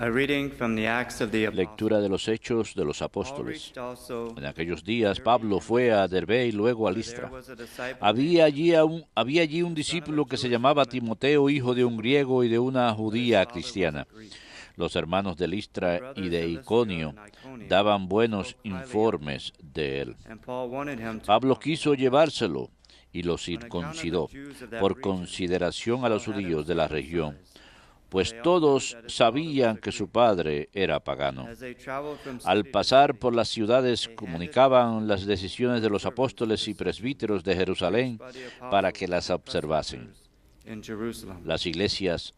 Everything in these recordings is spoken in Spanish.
A reading from the Acts of the Apostles. Lectura de los Hechos de los Paul Apóstoles. reached also En aquellos días Pablo fue a Derbe y luego a where there Listra. was a disciple Había allí un discípulo que se llamaba Timoteo, hijo de un griego y de una judía cristiana. Los hermanos de Listra y de Iconio daban buenos informes de él. and Paul wanted him to Pablo quiso llevárselo y lo circuncidó por consideración a los judíos de la región, pues todos sabían que su padre era pagano. as they traveled from Al city to pasar city, por las ciudades comunicaban las decisiones de los apóstoles y presbíteros de Jerusalén by the para apostles que las observasen. in Jerusalem. Las iglesias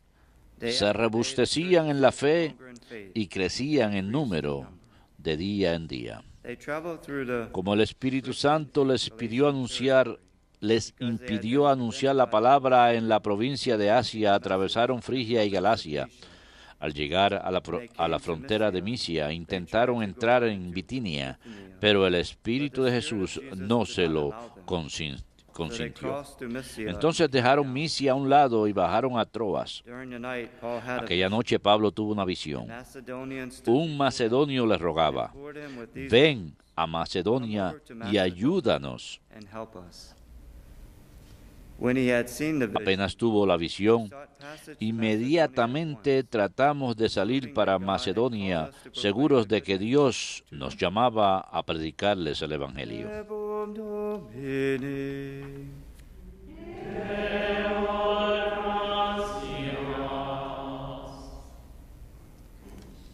Day se after day, the robustecían church en la grew fe stronger in faith. y crecían en número de día en día. They traveled through the Como el Espíritu Santo les impidió anunciar la palabra en la provincia de Asia, atravesaron Frigia y Galacia. Al llegar a la frontera de Misia, intentaron entrar en Bitinia, pero el Espíritu de Jesús no se lo consintió. so they crossed through Mysia. Entonces dejaron Misia a un lado y bajaron a Troas. During the night, Paul had Aquella a noche Pablo tuvo una visión. Macedonian stood Un macedonio le rogaba: toward him with these ven a Macedonia y ayúdanos. and help us. When he had seen the vision, Apenas tuvo la visión, sought passage to inmediatamente tratamos de salir para Macedonia, seguros de que Dios nos llamaba a predicarles el Evangelio. Macedonia. Domini.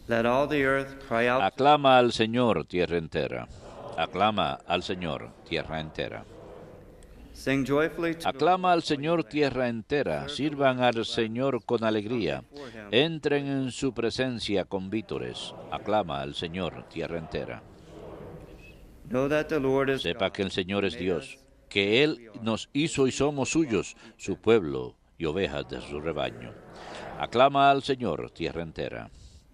Let all the earth cry out. Aclama al Señor, tierra entera. Aclama al Señor, tierra entera. Sing joyfully to the Aclama al Señor, tierra entera. Sirvan al Señor con alegría. Entren en su presencia con vítores. Aclama al Señor, tierra entera. Know that the Lord is Sepa God. que el Señor es Dios, que Él nos hizo y somos suyos, su pueblo y ovejas de su rebaño. Aclama al Señor, tierra entera.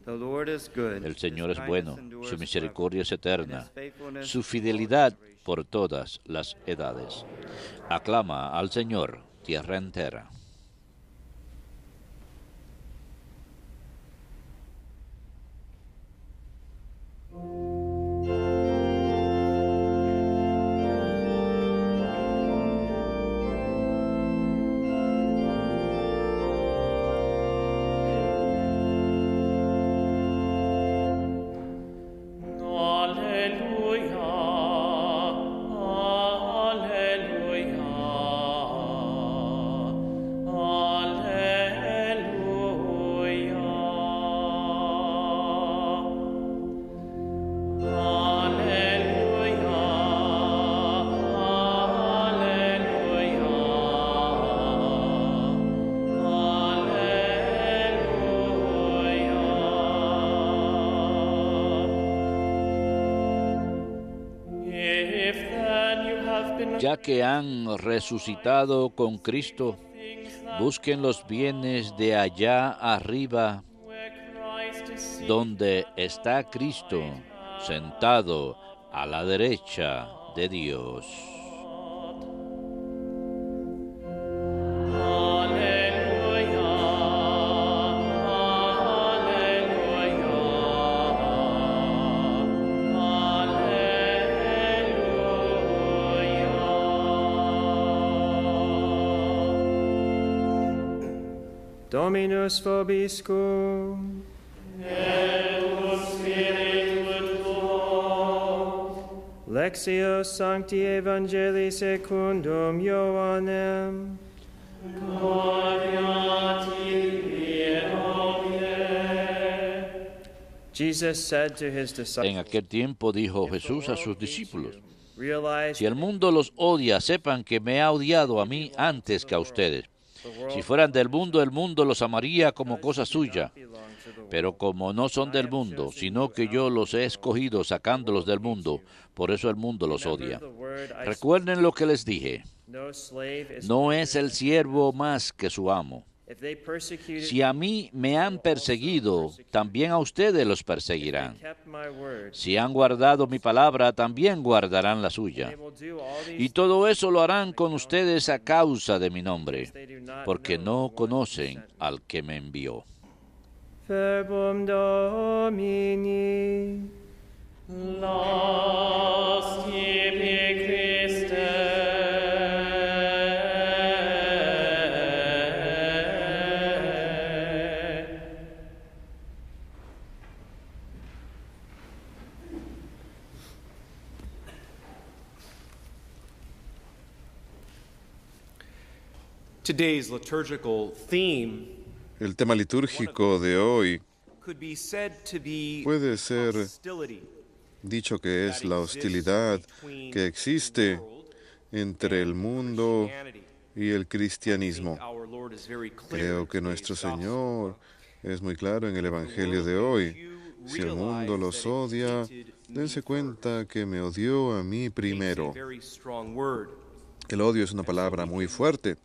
The Lord is good. El Señor His es bueno, kindness endures su forever, misericordia es and eterna, his faithfulness su to all fidelidad generations. por todas las edades. Aclama al Señor, tierra entera. Alleluia, alleluia, alleluia. Alleluia, alleluia. If then you have been Ya que han resucitado con Cristo, busquen los bienes de allá arriba, where Christ is seated, donde está Cristo, sentado a la derecha de Dios. Alleluia, alleluia. Dominus vobiscum. Lectio Sancti Evangelii secundum Ioannem. Jesus said to his En disciples, aquel tiempo dijo Jesús a sus discípulos: realize si el mundo los odia, sepan que me ha odiado a mí antes que a ustedes. Si fueran del mundo, el mundo los amaría como cosa suya. Pero como no son del mundo, sino que yo los he escogido sacándolos del mundo, por eso el mundo los odia. Recuerden lo que les dije. no slave is No es el siervo más que su amo. if they persecuted Si a mí me han perseguido, también a ustedes los perseguirán. kept my word, Si han guardado mi palabra, también guardarán la suya. they will do all Y these todo eso lo harán con ustedes a causa de mi nombre, they do not porque know no conocen al que me envió. Verbum Domini. Lasst tibi Christe. Today's liturgical theme El tema litúrgico de hoy could be said to be puede ser hostility dicho que es la hostilidad que existe entre el mundo y el cristianismo. Our Lord is very clear Creo que in nuestro today's Señor es muy claro en el Evangelio de hoy. Si el mundo los odia, dense cuenta que me odió a mí gospel. primero. It's a very strong word. El odio es una palabra muy fuerte,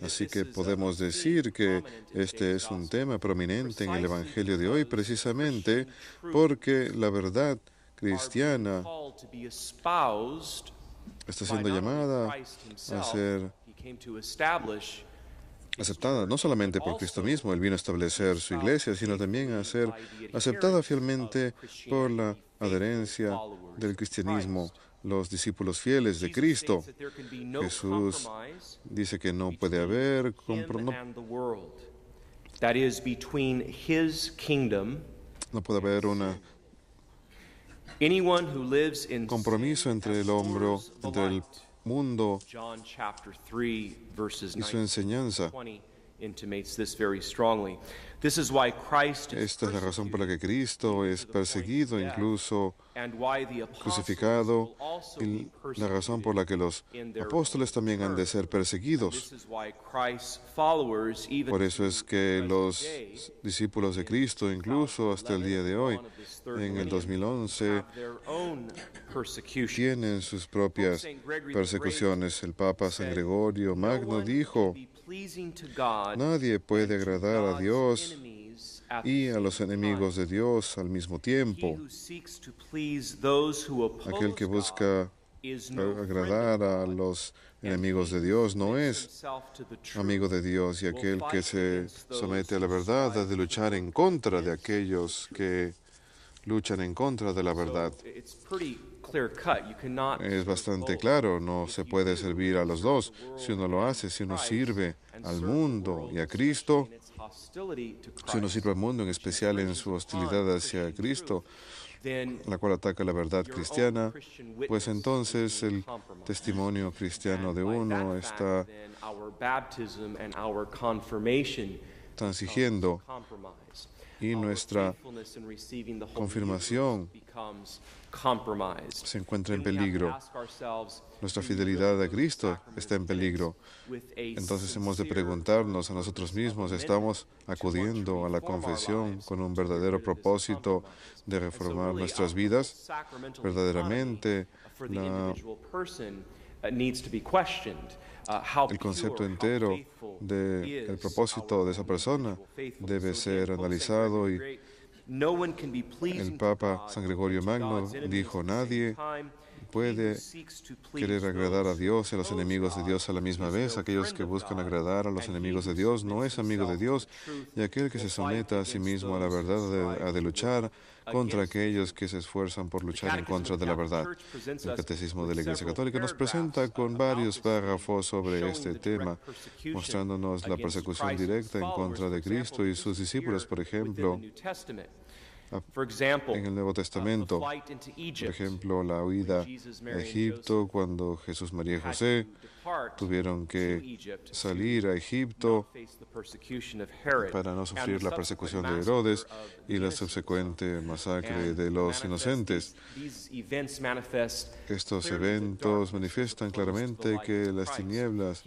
así que podemos decir que este es un tema prominente en el Evangelio de hoy precisamente porque la verdad cristiana Called to be espoused está by siendo not only llamada Christ a himself, ser he came to establish aceptada no solamente por Cristo mismo, Él vino a establecer su iglesia, sino también a ser aceptada fielmente por la adherencia del cristianismo, los discípulos fieles de Cristo. that there can be no Jesús compromise dice que no puede haber him and the world. That is between his kingdom. no puede haber un Anyone who lives in compromiso entre el hombre, entre el mundo John chapter 3 verses y su 19 enseñanza. 20 intimates this very strongly. This is why Christ is Esta es la razón por la que Cristo es perseguido, incluso and why the apostles crucificado, will also y be la razón por la que los apóstoles también han de ser perseguidos. This is why Christ's followers, even Por eso es que los discípulos de Cristo, incluso hasta el día de hoy, en el 2011, have their own persecution. tienen sus propias persecuciones. El Papa San Gregorio Magno dijo, nadie puede agradar a Dios y a los enemigos de Dios al mismo tiempo. Aquel que busca agradar a los enemigos de Dios no es amigo de Dios, y aquel que se somete a la verdad ha de luchar en contra de aquellos que luchan en contra de la verdad. Es bastante claro, no se puede servir a los dos. Si uno lo hace, si uno sirve al mundo y a Cristo, si uno sirve al mundo, en especial en su hostilidad hacia Cristo, la cual ataca la verdad cristiana, pues entonces el testimonio cristiano de uno está transigiendo y nuestra confirmación se encuentra en peligro. Nuestra fidelidad a Cristo está en peligro. Entonces hemos de preguntarnos a nosotros mismos, ¿estamos acudiendo a la confesión con un verdadero propósito de reformar nuestras vidas? Verdaderamente, el concepto entero del propósito de esa persona debe ser analizado, y el Papa San Gregorio Magno dijo, nadie puede querer agradar a Dios y a los enemigos de Dios a la misma vez. Aquellos que buscan agradar a los enemigos de Dios no es amigo de Dios, y aquel que se someta a sí mismo a la verdad ha de luchar contra aquellos que se esfuerzan por luchar en contra de la verdad. El Catecismo de la Iglesia Católica nos presenta con varios párrafos sobre este tema, mostrándonos la persecución directa en contra de Cristo y sus discípulos, por ejemplo, en el Nuevo Testamento. Por ejemplo, la huida a Egipto, cuando Jesús, María y José tuvieron que salir a Egipto para no sufrir la persecución de Herodes y la subsecuente masacre de los inocentes. Estos eventos manifiestan claramente que las tinieblas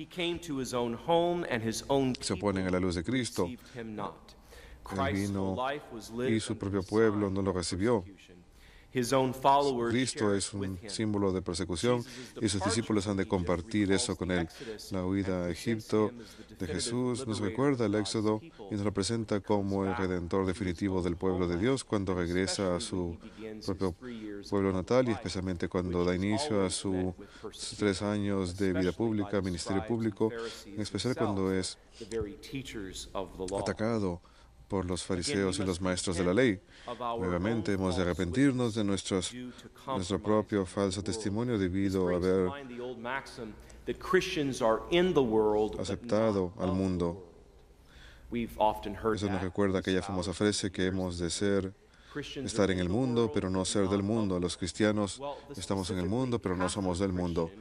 se oponen a la luz de Cristo. Él vino y su propio pueblo no lo recibió. Cristo es un símbolo de persecución y sus discípulos han de compartir eso con él. La huida a Egipto de Jesús nos recuerda el Éxodo y nos lo presenta como el redentor definitivo del pueblo de Dios cuando regresa a su propio pueblo natal, y especialmente cuando da inicio a sus 3 años de vida pública, ministerio público, en especial cuando es atacado por los fariseos y los maestros de la ley. Nuevamente hemos de arrepentirnos de nuestro propio falso testimonio debido a haber aceptado al mundo. Eso nos recuerda aquella famosa frase que hemos de estar en el mundo, pero no ser del mundo. Los cristianos estamos en el mundo, pero no somos del mundo.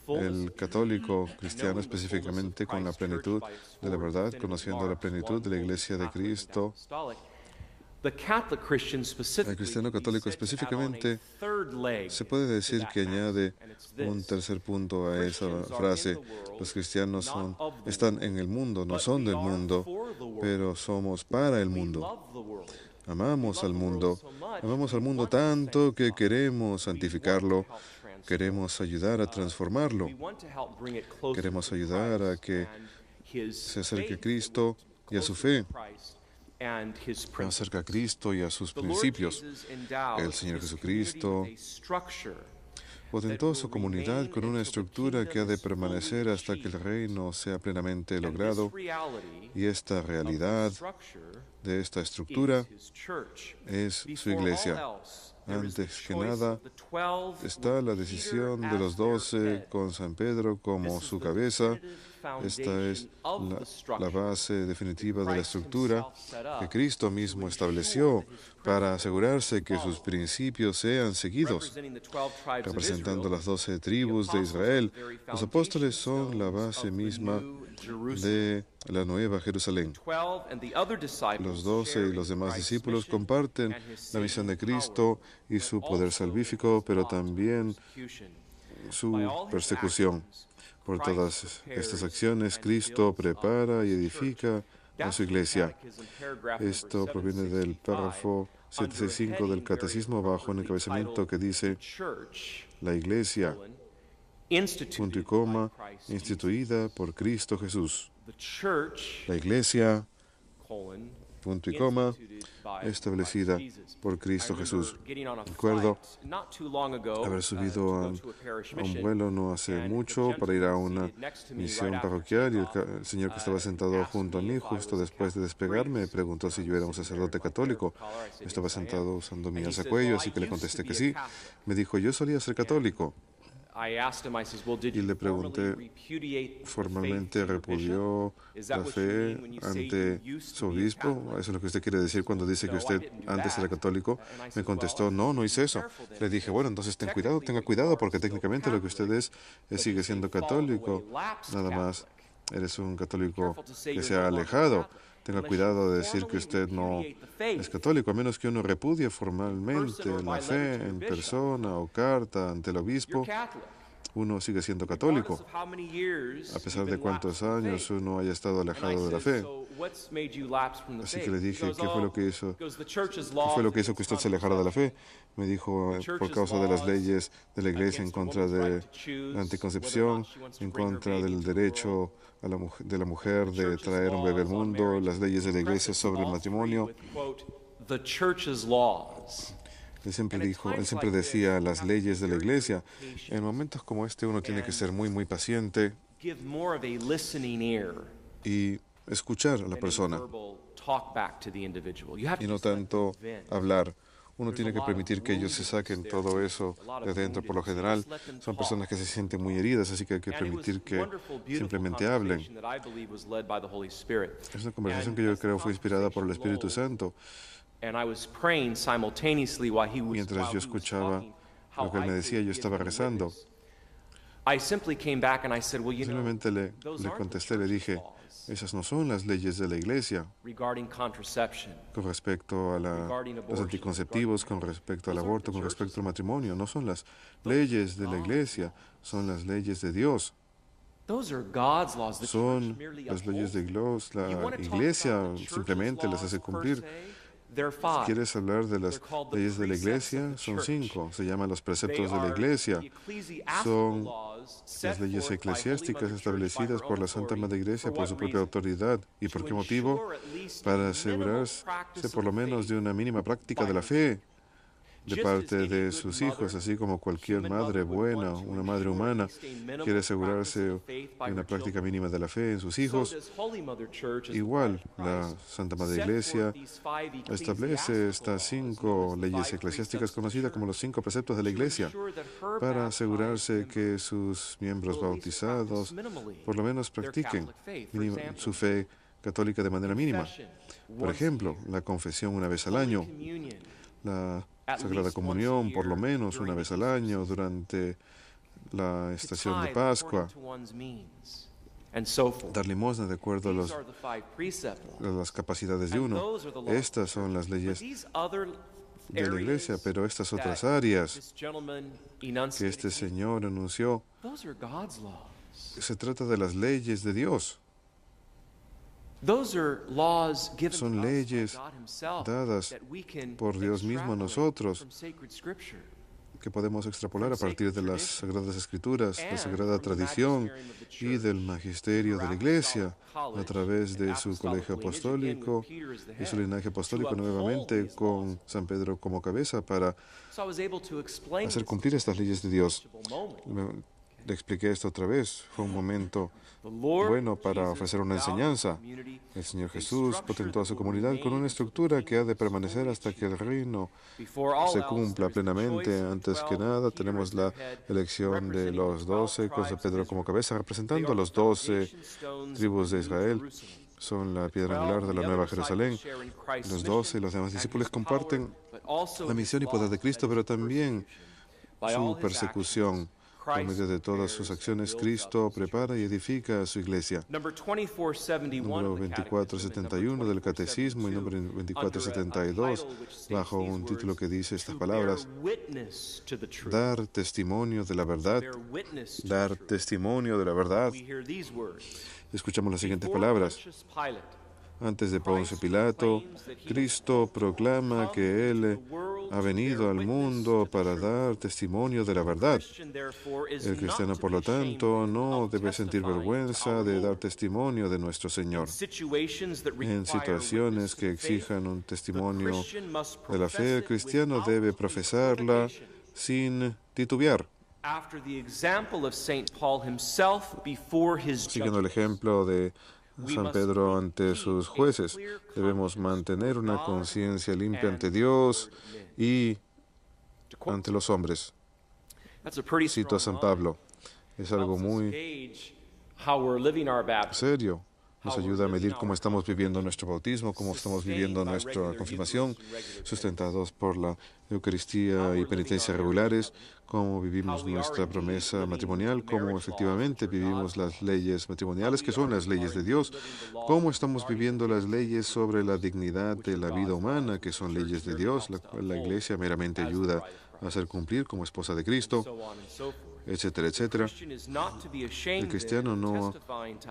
El católico cristiano específicamente con la plenitud de la verdad, conociendo la plenitud de la Iglesia de Cristo. El cristiano católico específicamente se puede decir que añade un tercer punto a esa frase. Los cristianos están en el mundo, no son del mundo, pero somos para el mundo. Amamos al mundo tanto que queremos santificarlo, queremos ayudar a transformarlo, queremos ayudar a que se acerque a Cristo y a su fe, acerca a Cristo y a sus principios. El Señor Jesucristo potentó su comunidad con una estructura que ha de permanecer hasta que el reino sea plenamente logrado, y esta realidad de esta estructura es su iglesia. Antes que nada está la decisión de los 12 con San Pedro como su cabeza. Esta es la base definitiva de la estructura que Cristo mismo estableció para asegurarse que sus principios sean seguidos. Representando las 12 tribus de Israel, los apóstoles son la base misma de la Nueva Jerusalén. Los 12 y los demás discípulos comparten la misión de Cristo y su poder salvífico, pero también su persecución. Por todas estas acciones, Cristo prepara y edifica a su iglesia. Esto proviene del párrafo 765 del Catecismo bajo un encabezamiento que dice: la iglesia, punto y coma, instituida por Cristo Jesús. La iglesia, punto y coma, establecida por Cristo Jesús. Recuerdo haber subido a un vuelo no hace mucho para ir a una misión parroquial, y el señor que estaba sentado junto a mí justo después de despegar me preguntó si yo era un sacerdote católico. Estaba sentado usando mi alzacuello, así que le contesté que sí. Me dijo: yo solía ser católico. Y le pregunté, ¿formalmente repudió la fe ante su obispo? ¿Eso es lo que usted quiere decir cuando dice que usted antes era católico? Me contestó: no hice eso. Le dije: bueno, entonces tenga cuidado, porque técnicamente lo que usted sigue siendo católico. Nada más eres un católico que se ha alejado. Tenga cuidado de decir que usted no es católico, a menos que uno repudie formalmente la fe en persona o carta ante el obispo. Uno sigue siendo católico, a pesar de cuántos años uno haya estado alejado de la fe. Así que le dije: ¿qué fue lo que hizo? ¿Qué fue lo que hizo que usted se alejara de la fe? Me dijo: por causa de las leyes de la Iglesia en contra de la anticoncepción, en contra del derecho de la mujer de traer un bebé al mundo, las leyes de la Iglesia sobre el matrimonio. Él siempre decía las leyes de la Iglesia. En momentos como este uno tiene que ser muy, muy paciente y escuchar a la persona y no tanto hablar. Uno tiene que permitir que ellos se saquen todo eso de dentro. Por lo general, son personas que se sienten muy heridas, así que hay que permitir que simplemente hablen. Es una conversación que yo creo fue inspirada por el Espíritu Santo. Mientras yo escuchaba lo que él me decía, yo estaba rezando. Simplemente le contesté, le dije: esas no son las leyes de la Iglesia con respecto a los anticonceptivos, con respecto al aborto, con respecto al matrimonio. No son las leyes de la Iglesia, son las leyes de Dios. Son las leyes de Dios. La Iglesia simplemente las hace cumplir. Si quieres hablar de las leyes de la Iglesia, son 5. Se llaman los preceptos de la Iglesia. Son las leyes eclesiásticas establecidas por la Santa Madre Iglesia por su propia autoridad. ¿Y por qué motivo? Para asegurarse por lo menos de una mínima práctica de la fe. de parte de sus hijos, así como cualquier madre buena, una madre humana, quiere asegurarse de una práctica mínima de la fe en sus hijos. Igual, la Santa Madre Iglesia establece estas 5 leyes eclesiásticas conocidas como los 5 preceptos de la Iglesia para asegurarse que sus miembros bautizados por lo menos practiquen su fe católica de manera mínima. Por ejemplo, la confesión una vez al año, la Sagrada Comunión por lo menos una vez al año durante la estación de Pascua, dar limosna de acuerdo a las capacidades de uno. Estas son las leyes de la Iglesia, pero estas otras áreas que este señor anunció, se trata de las leyes de Dios. Son leyes dadas por Dios mismo a nosotros que podemos extrapolar a partir de las Sagradas Escrituras, la Sagrada Tradición y del magisterio de la Iglesia a través de su colegio apostólico y su linaje apostólico, nuevamente con San Pedro como cabeza, para hacer cumplir estas leyes de Dios. Le expliqué esto otra vez. Fue un momento bueno para ofrecer una enseñanza. El Señor Jesús potentó a su comunidad con una estructura que ha de permanecer hasta que el reino se cumpla plenamente. Antes que nada, tenemos la elección de los 12, con San Pedro como cabeza, representando a los 12 tribus de Israel. Son la piedra angular de la Nueva Jerusalén. Los 12 y los demás discípulos comparten la misión y poder de Cristo, pero también su persecución. Por medio de todas sus acciones, Cristo prepara y edifica a su iglesia. Número 2471 del Catecismo y número 2472, bajo un título que dice estas palabras: dar testimonio de la verdad. Dar testimonio de la verdad. Escuchamos las siguientes palabras. Antes de Poncio Pilato, Cristo proclama que Él ha venido al mundo para dar testimonio de la verdad. El cristiano, por lo tanto, no debe sentir vergüenza de dar testimonio de nuestro Señor. En situaciones que exijan un testimonio de la fe, el cristiano debe profesarla sin titubear. Siguiendo el ejemplo de San Pedro ante sus jueces, debemos mantener una conciencia limpia ante Dios y ante los hombres. Cito a San Pablo. Es algo muy serio. Nos ayuda a medir cómo estamos viviendo nuestro bautismo, cómo estamos viviendo nuestra confirmación, sustentados por la Eucaristía y penitencias regulares, cómo vivimos nuestra promesa matrimonial, cómo efectivamente vivimos las leyes matrimoniales, que son las leyes de Dios, cómo estamos viviendo las leyes sobre la dignidad de la vida humana, que son leyes de Dios, la cual la Iglesia meramente ayuda a hacer cumplir como esposa de Cristo, etcétera, etcétera. El cristiano no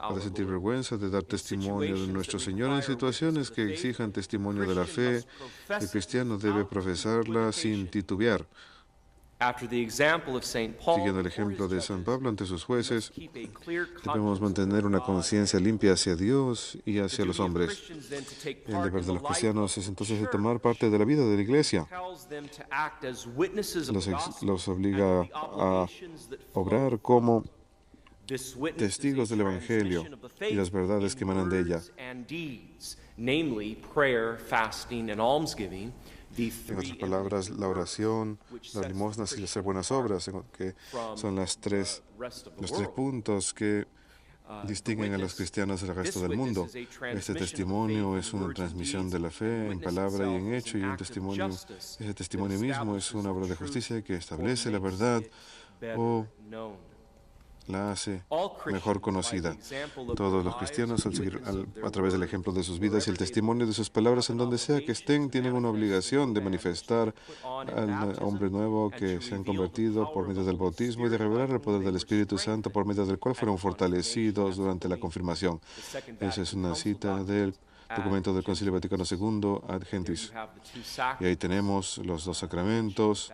ha de sentir vergüenza de dar testimonio de nuestro Señor en situaciones que exijan testimonio de la fe. El cristiano debe profesarla sin titubear. Siguiendo el ejemplo de San Pablo ante sus jueces, debemos mantener una conciencia limpia hacia Dios y hacia los hombres. El deber de los cristianos es entonces de tomar parte de la vida de la Iglesia. Los obliga a obrar como testigos del Evangelio y las verdades que emanan de ella. En otras palabras, la oración, las limosnas y hacer buenas obras, que son los tres puntos que distinguen a los cristianos del resto del mundo. Este testimonio es una transmisión de la fe en palabra y en hecho, y ese testimonio mismo es una obra de justicia que establece la verdad o la hace mejor conocida. Todos los cristianos, al seguir a través del ejemplo de sus vidas y el testimonio de sus palabras, en donde sea que estén, tienen una obligación de manifestar al hombre nuevo que se han convertido por medio del bautismo y de revelar el poder del Espíritu Santo por medio del cual fueron fortalecidos durante la confirmación. Esa es una cita del documento del Concilio Vaticano II, Ad Gentes. Y ahí tenemos los dos sacramentos,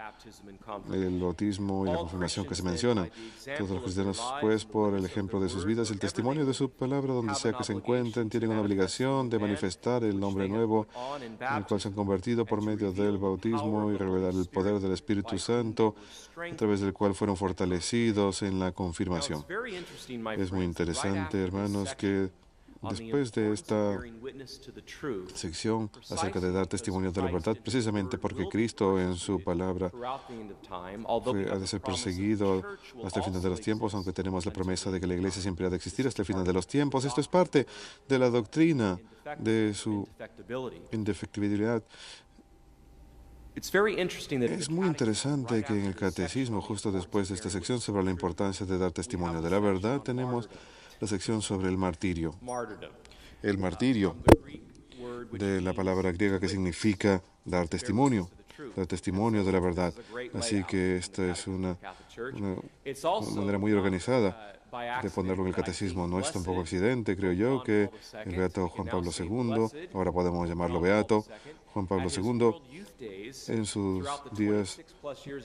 el bautismo y la confirmación que se mencionan. Todos los cristianos, pues, por el ejemplo de sus vidas, el testimonio de su palabra, donde sea que se encuentren, tienen una obligación de manifestar el nombre nuevo en el cual se han convertido por medio del bautismo y revelar el poder del Espíritu Santo, a través del cual fueron fortalecidos en la confirmación. Es muy interesante, hermanos, que después de esta sección acerca de dar testimonio de la verdad, precisamente porque Cristo en su palabra ha de ser perseguido hasta el final de los tiempos, aunque tenemos la promesa de que la Iglesia siempre ha de existir hasta el final de los tiempos. Esto es parte de la doctrina de su indefectibilidad. Es muy interesante que en el Catecismo, justo después de esta sección sobre la importancia de dar testimonio de la verdad, tenemos la sección sobre el martirio. El martirio, de la palabra griega que significa dar testimonio de la verdad. Así que esta es una manera muy organizada de ponerlo en el catecismo. No es tampoco accidente, creo yo, que el beato Juan Pablo II, ahora podemos llamarlo beato, Juan Pablo II, en sus días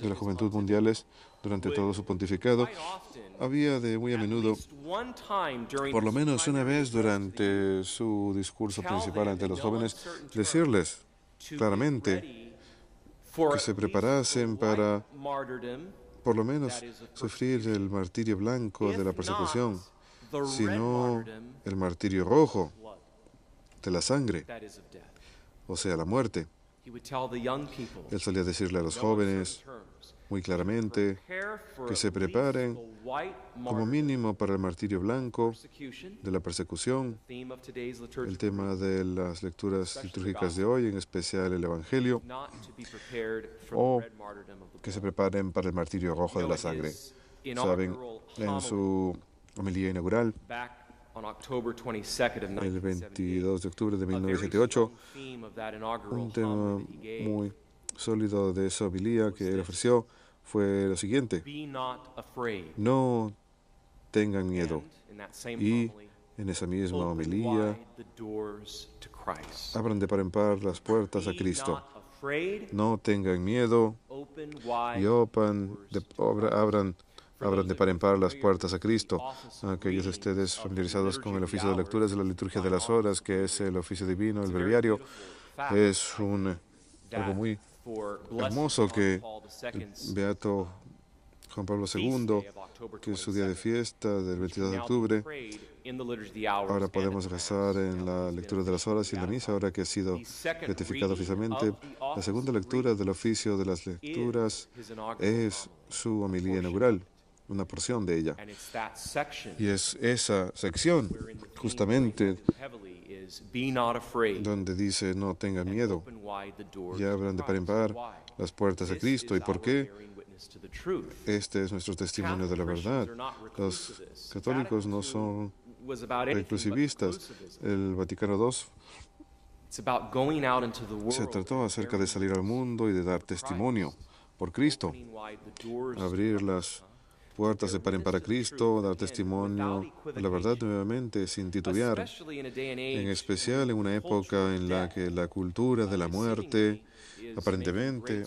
de la juventud mundiales, durante todo su pontificado, había de muy a menudo, por lo menos una vez durante su discurso principal ante los jóvenes, decirles claramente que se preparasen para, por lo menos, sufrir el martirio blanco de la persecución, sino el martirio rojo de la sangre, o sea, la muerte. Él solía decirle a los jóvenes muy claramente que se preparen como mínimo para el martirio blanco de la persecución, el tema de las lecturas litúrgicas de hoy, en especial el Evangelio, o que se preparen para el martirio rojo de la sangre. Saben, en su homilía inaugural, el 22 de octubre de 1978, un tema muy sólido de esa homilía que él ofreció fue lo siguiente: no tengan miedo. Y en esa misma homilía, abran de par en par las puertas a Cristo. No tengan miedo y abran de par en par las puertas a Cristo. Aquellos de ustedes familiarizados con el oficio de lecturas de la liturgia de las horas, que es el oficio divino, el breviario, es algo muy hermoso que el beato Juan Pablo II, que es su día de fiesta del 22 de octubre, ahora podemos rezar en la lectura de las horas y en la misa, ahora que ha sido beatificado oficialmente. La segunda lectura del oficio de las lecturas es su homilía inaugural, una porción de ella. Y es esa sección, justamente, donde dice: no tengan miedo y abran de par en par las puertas a Cristo. ¿Y por qué? Este es nuestro testimonio de la verdad. Los católicos no son reclusivistas. El Vaticano II se trató acerca de salir al mundo y de dar testimonio por Cristo, abrir las puertas de par en par a Cristo, dar testimonio de la verdad nuevamente sin titubear, en especial en una época en la que la cultura de la muerte aparentemente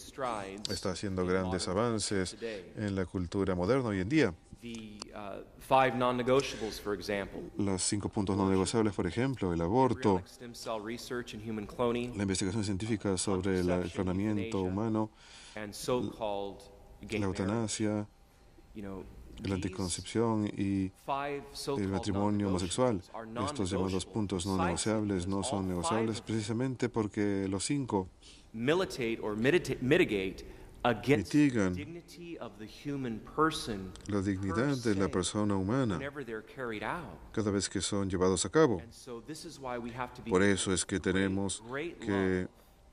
está haciendo grandes avances en la cultura moderna hoy en día. Los 5 puntos no negociables, por ejemplo, el aborto, la investigación científica sobre el clonamiento humano, la eutanasia, la anticoncepción y el matrimonio homosexual. Estos llamados puntos no negociables no son negociables precisamente porque los 5 mitigan la dignidad de la persona humana cada vez que son llevados a cabo. Por eso es que tenemos que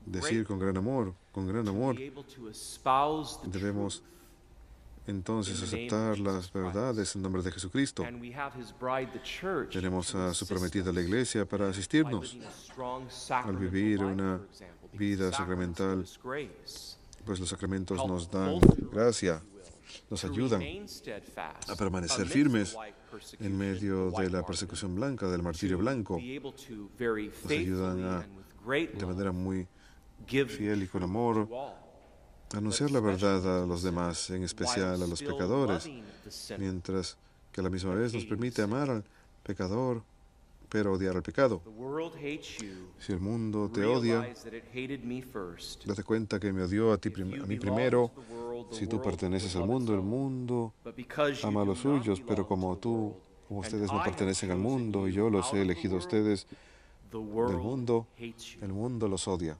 decir con gran amor, debemos entonces aceptar las verdades en nombre de Jesucristo. Tenemos a su prometida la Iglesia para asistirnos al vivir una vida sacramental, pues los sacramentos nos dan gracia. nos ayudan a permanecer firmes en medio de la persecución blanca, del martirio blanco. Nos ayudan a, de manera muy fiel y con amor, anunciar la verdad a los demás, en especial a los pecadores, mientras que a la misma vez nos permite amar al pecador, pero odiar al pecado. Si el mundo te odia, date cuenta que me odió a mí primero. Si tú perteneces al mundo, el mundo ama a los suyos, pero como ustedes no pertenecen al mundo y yo los he elegido a ustedes del mundo, el mundo los odia.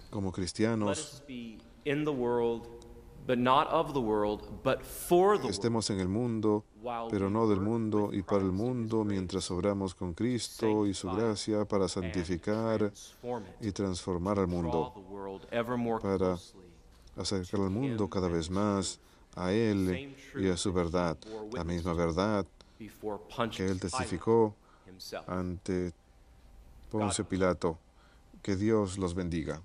Como cristianos, estemos en el mundo, pero no del mundo y para el mundo, mientras obramos con Cristo y su gracia para santificar y transformar al mundo, para acercar al mundo cada vez más a Él y a su verdad, la misma verdad que Él testificó ante Poncio Pilato. Que Dios los bendiga.